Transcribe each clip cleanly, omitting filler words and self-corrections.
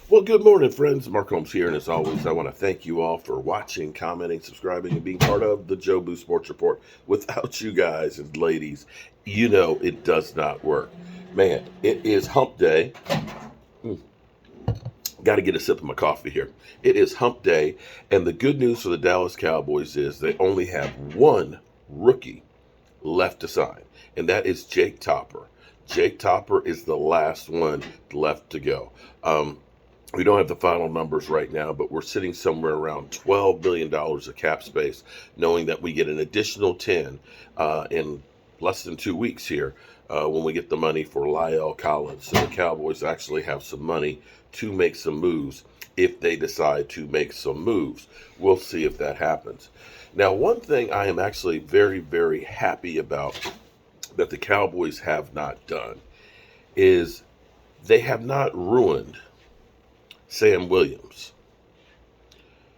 Well, good morning, friends. Mark Holmes here, and as always, I want to thank you all for watching, commenting, subscribing, and being part of the Joe Boo Sports Report. Without you guys and ladies, it does not work. Man, it is hump day. Got to get a sip of my coffee here. It is hump day, and the good news for the Dallas Cowboys is they only have one rookie left to sign, and that is Jake Topper. Jake Topper is the last one left to go. We don't have the final numbers right now, but we're sitting somewhere around $12 billion of cap space, knowing that we get an additional 10 in less than 2 weeks here when we get the money for Lyle Collins. So the Cowboys actually have some money to make some moves if they decide to make some moves. We'll see if that happens. Now, one thing I am actually very, very happy about that the Cowboys have not done is they have not ruined Sam Williams.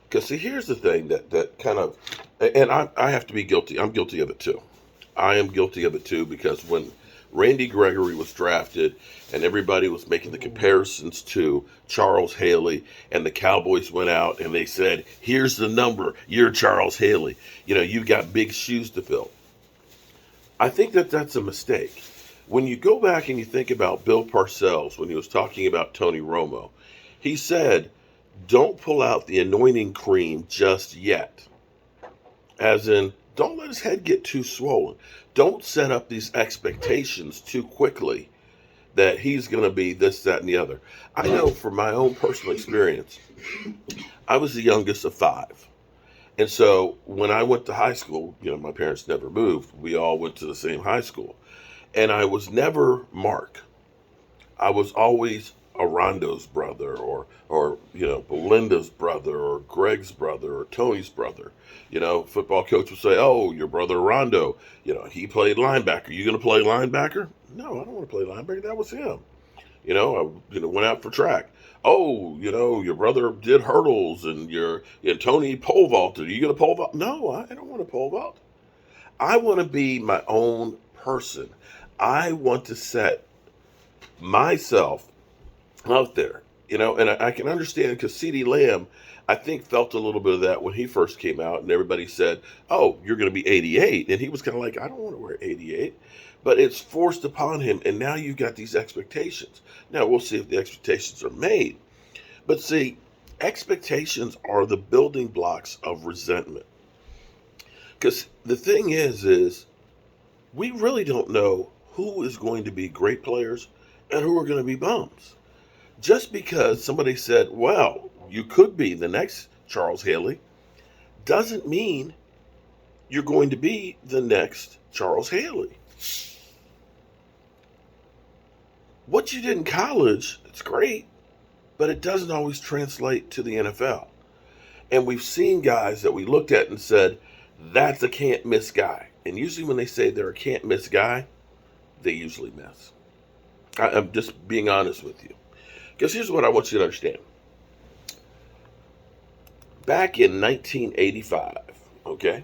Because see, here's the thing that kind of, and I have to be guilty. I'm guilty of it too. I am guilty of it too because when Randy Gregory was drafted and everybody was making the comparisons to Charles Haley and the Cowboys went out and they said, here's the number, you're Charles Haley. You've got big shoes to fill. I think that that's a mistake. When you go back and you think about Bill Parcells when he was talking about Tony Romo, he said, don't pull out the anointing cream just yet. As in, don't let his head get too swollen. Don't set up these expectations too quickly that he's going to be this, that, and the other. I know from my own personal experience, I was the youngest of five. And so when I went to high school, my parents never moved. We all went to the same high school. And I was never Mark. I was always Arondo's brother or Belinda's brother or Greg's brother or Tony's brother. Football coach would say, oh, your brother Rondo, he played linebacker. You going to play linebacker? No, I don't want to play linebacker. That was him. I went out for track. Oh, your brother did hurdles and Tony pole vaulted. Are you going to pole vault? No, I don't want to pole vault. I want to be my own person. I want to set myself out there, and I can understand because CeeDee Lamb, I think, felt a little bit of that when he first came out, and everybody said, oh, you're going to be 88. And he was kind of like, I don't want to wear 88. But it's forced upon him, and now you've got these expectations. Now, we'll see if the expectations are made. But see, expectations are the building blocks of resentment. Because the thing is we really don't know who is going to be great players and who are going to be bums. Just because somebody said, well, you could be the next Charles Haley, doesn't mean you're going to be the next Charles Haley. What you did in college, it's great, but it doesn't always translate to the NFL. And we've seen guys that we looked at and said, that's a can't miss guy. And usually when they say they're a can't miss guy, they usually miss. I'm just being honest with you. Because here's what I want you to understand. Back in 1985, okay,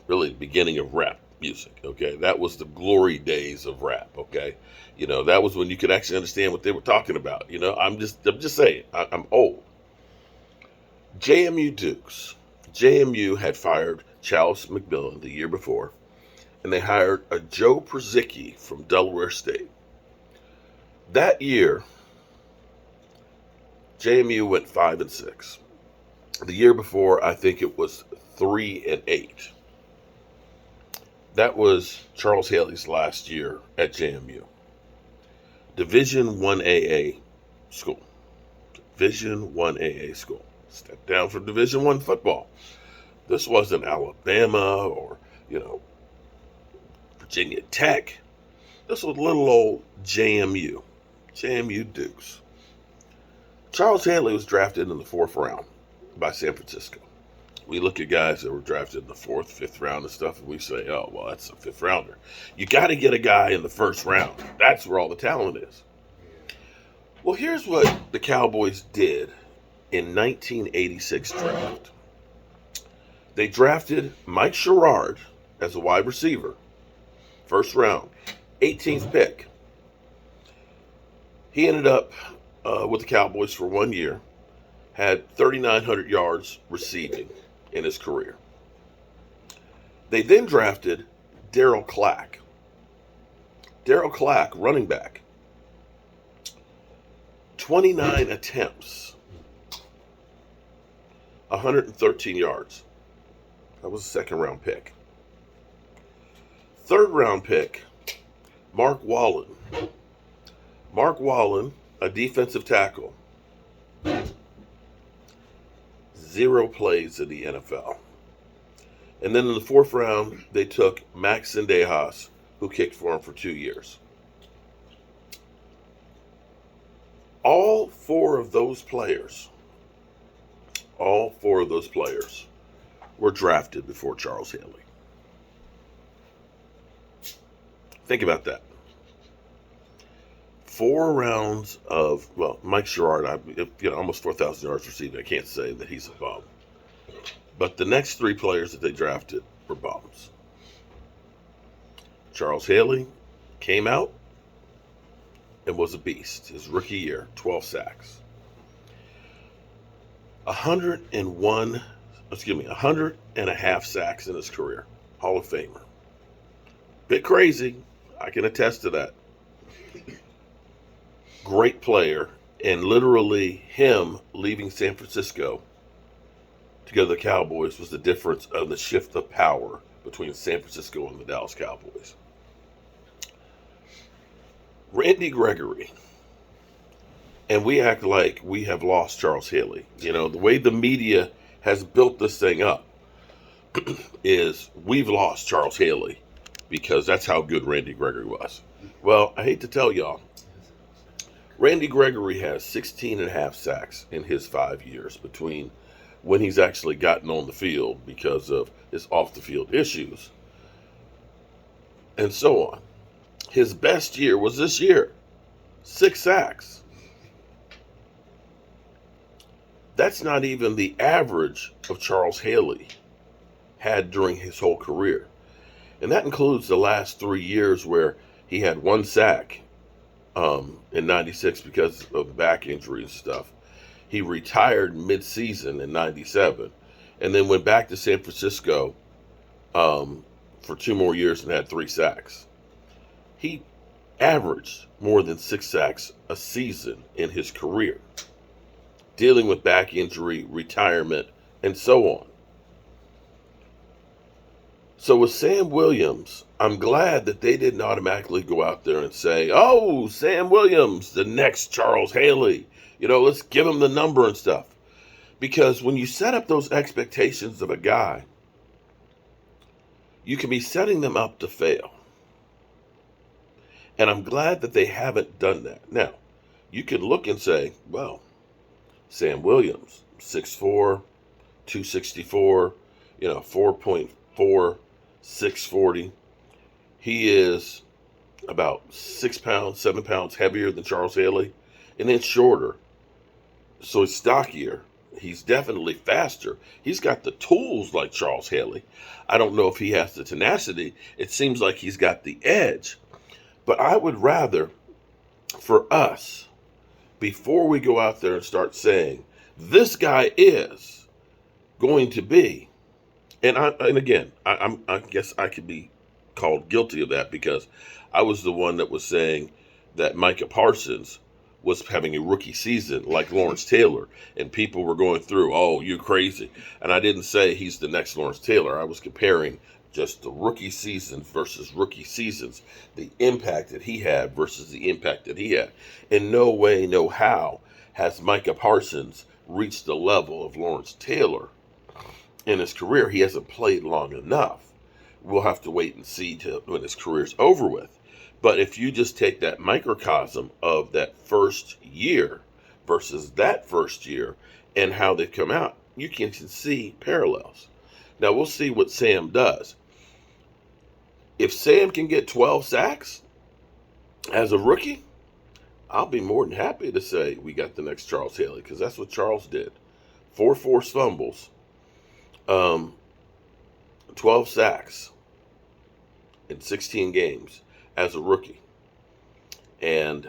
really the beginning of rap music, okay, that was the glory days of rap, okay, that was when you could actually understand what they were talking about. I'm just saying, I'm old. JMU Dukes. JMU had fired Chalice McMillan the year before, and they hired a Joe Przicki from Delaware State. That year, JMU went 5-6. The year before, I think it was 3-8. That was Charles Haley's last year at JMU. Division 1AA school. Division 1AA school. Step down from Division 1 football. This wasn't Alabama or, Virginia Tech. This was little old JMU. JMU Dukes. Charles Haley was drafted in the 4th round by San Francisco. We look at guys that were drafted in the 4th, 5th round and stuff, and we say, oh, well, that's a 5th rounder. You got to get a guy in the 1st round. That's where all the talent is. Well, here's what the Cowboys did in 1986 draft. They drafted Mike Sherrard as a wide receiver, 1st round, 18th pick. He ended up with the Cowboys for 1 year, had 3,900 yards receiving in his career. They then drafted Darryl Clack. Darryl Clack, running back, 29 attempts, 113 yards. That was a second-round pick. Third-round pick, Mark Wallen. Mark Wallen, a defensive tackle. 0 plays in the NFL. And then in the 4th round, they took Max Zendejas, who kicked for him for 2 years. All four of those players were drafted before Charles Haley. Think about that. 4 rounds of, Mike Sherrard, almost 4,000 yards receiving. I can't say that he's a bum. But the next 3 players that they drafted were bums. Charles Haley came out and was a beast. His rookie year, 12 sacks. 100.5 sacks in his career. Hall of Famer. Bit crazy. I can attest to that. Great player, and literally him leaving San Francisco to go to the Cowboys was the difference of the shift of power between San Francisco and the Dallas Cowboys. Randy Gregory. And we act like we have lost Charles Haley. The way the media has built this thing up is we've lost Charles Haley because that's how good Randy Gregory was. Well, I hate to tell y'all, Randy Gregory has 16.5 sacks in his 5 years between when he's actually gotten on the field because of his off-the-field issues and so on. His best year was this year, 6 sacks. That's not even the average of Charles Haley had during his whole career. And that includes the last 3 years where he had 1 sack in 96 because of back injury and stuff. He retired mid-season in 97 and then went back to San Francisco for 2 more years and had 3 sacks. He averaged more than 6 sacks a season in his career, dealing with back injury, retirement, and so on. So with Sam Williams, I'm glad that they didn't automatically go out there and say, oh, Sam Williams, the next Charles Haley. Let's give him the number and stuff. Because when you set up those expectations of a guy, you can be setting them up to fail. And I'm glad that they haven't done that. Now, you can look and say, well, Sam Williams, 6'4", 264, 4.4, 640. He is about 6 pounds, 7 pounds heavier than Charles Haley, and then shorter. So he's stockier. He's definitely faster. He's got the tools like Charles Haley. I don't know if he has the tenacity. It seems like he's got the edge. But I would rather, for us, before we go out there and start saying, this guy is going to be, and again, I guess I could be called guilty of that because I was the one that was saying that Micah Parsons was having a rookie season like Lawrence Taylor, and people were going through, oh, you're crazy. And I didn't say he's the next Lawrence Taylor. I was comparing just the rookie season versus rookie seasons, the impact that he had versus the impact that he had. In no way, no how has Micah Parsons reached the level of Lawrence Taylor in his career. He hasn't played long enough. We'll have to wait and see till when his career's over with. But if you just take that microcosm of that first year versus that first year and how they've come out, you can see parallels. Now we'll see what Sam does. If Sam can get 12 sacks as a rookie, I'll be more than happy to say we got the next Charles Haley, because that's what Charles did. 4 forced fumbles, 12 sacks in 16 games as a rookie. And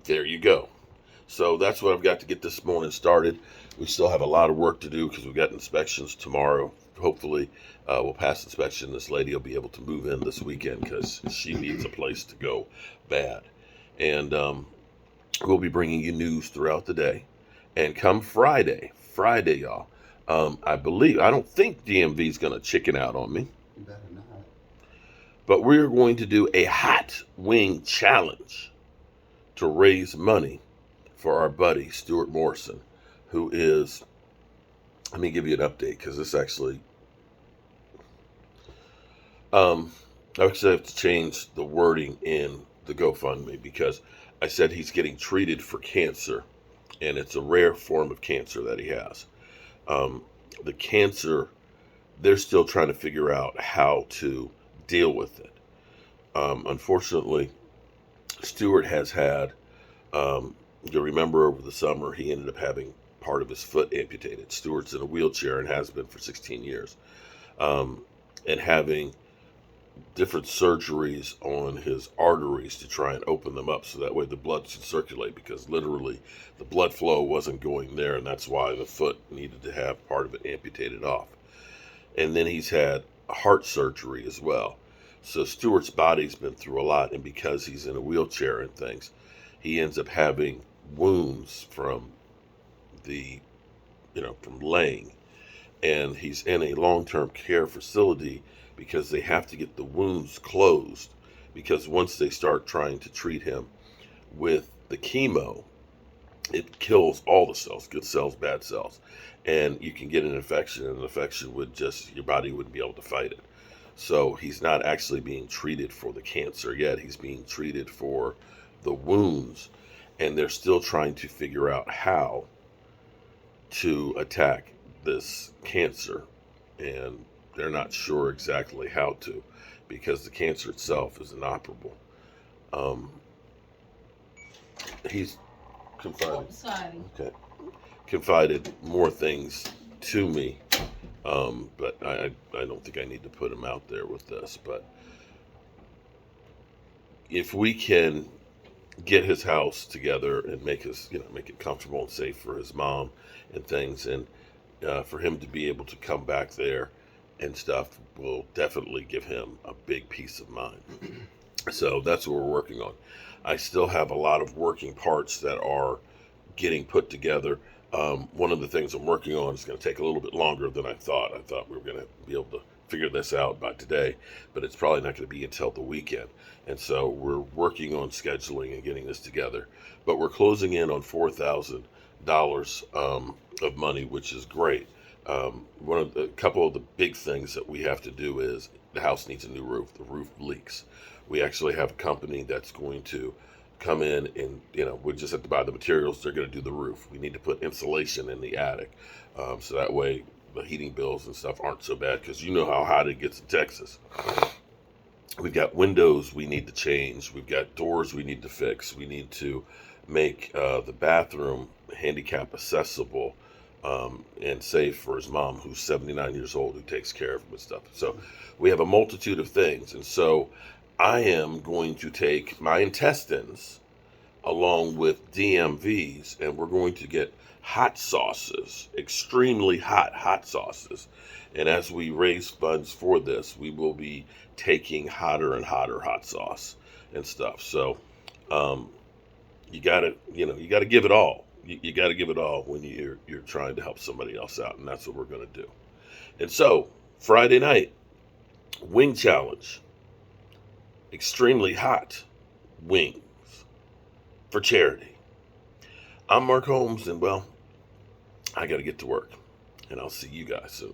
There you go. So that's what I've got to get this morning started. We still have a lot of work to do because we've got inspections tomorrow. Hopefully, we'll pass inspection. This lady will be able to move in this weekend because she needs a place to go bad. And we'll be bringing you news throughout the day. And come Friday, y'all, I don't think DMV is going to chicken out on me. You better not. But we're going to do a hot wing challenge to raise money for our buddy Stuart Morrison, who is, let me give you an update because this actually, I actually have to change the wording in the GoFundMe because I said he's getting treated for cancer, and it's a rare form of cancer that he has. The cancer, they're still trying to figure out how to deal with it. Unfortunately, Stuart has had, you'll remember over the summer, he ended up having part of his foot amputated. Stuart's in a wheelchair and has been for 16 years. And having different surgeries on his arteries to try and open them up so that way the blood should circulate, because literally the blood flow wasn't going there, and that's why the foot needed to have part of it amputated off. And then he's had heart surgery as well. So Stuart's body's been through a lot, and because he's in a wheelchair and things, he ends up having wounds from from laying. And he's in a long-term care facility because they have to get the wounds closed, because once they start trying to treat him with the chemo, it kills all the cells, good cells, bad cells. And you can get an infection, and an infection would your body wouldn't be able to fight it. So he's not actually being treated for the cancer yet. He's being treated for the wounds. And they're still trying to figure out how to attack this cancer. And they're not sure exactly how to, because the cancer itself is inoperable. He's confided more things to me, but I don't think I need to put him out there with this. But if we can get his house together and make it comfortable and safe for his mom and things, and for him to be able to come back there and stuff, will definitely give him a big peace of mind. So that's what we're working on. I still have a lot of working parts that are getting put together. One of the things I'm working on is going to take a little bit longer than I thought. I thought we were going to be able to figure this out by today, but it's probably not going to be until the weekend. And so we're working on scheduling and getting this together. But we're closing in on $4,000 of money, which is great. A couple of the big things that we have to do is the house needs a new roof. The roof leaks. We actually have a company that's going to come in and, we just have to buy the materials. They're going to do the roof. We need to put insulation in the attic. So that way the heating bills and stuff aren't so bad, because you know how hot it gets in Texas. We've got windows we need to change. We've got doors we need to fix. We need to make the bathroom handicap accessible and safe for his mom, who's 79 years old, who takes care of him and stuff. So we have a multitude of things. And so I am going to take my intestines along with DMVs, and we're going to get hot sauces, extremely hot sauces. And as we raise funds for this, we will be taking hotter and hotter hot sauce and stuff. So you gotta give it all. You got to give it all when you're trying to help somebody else out, and that's what we're going to do. And so Friday night, wing challenge, extremely hot wings for charity. I'm Mark Holmes, and I got to get to work, and I'll see you guys soon.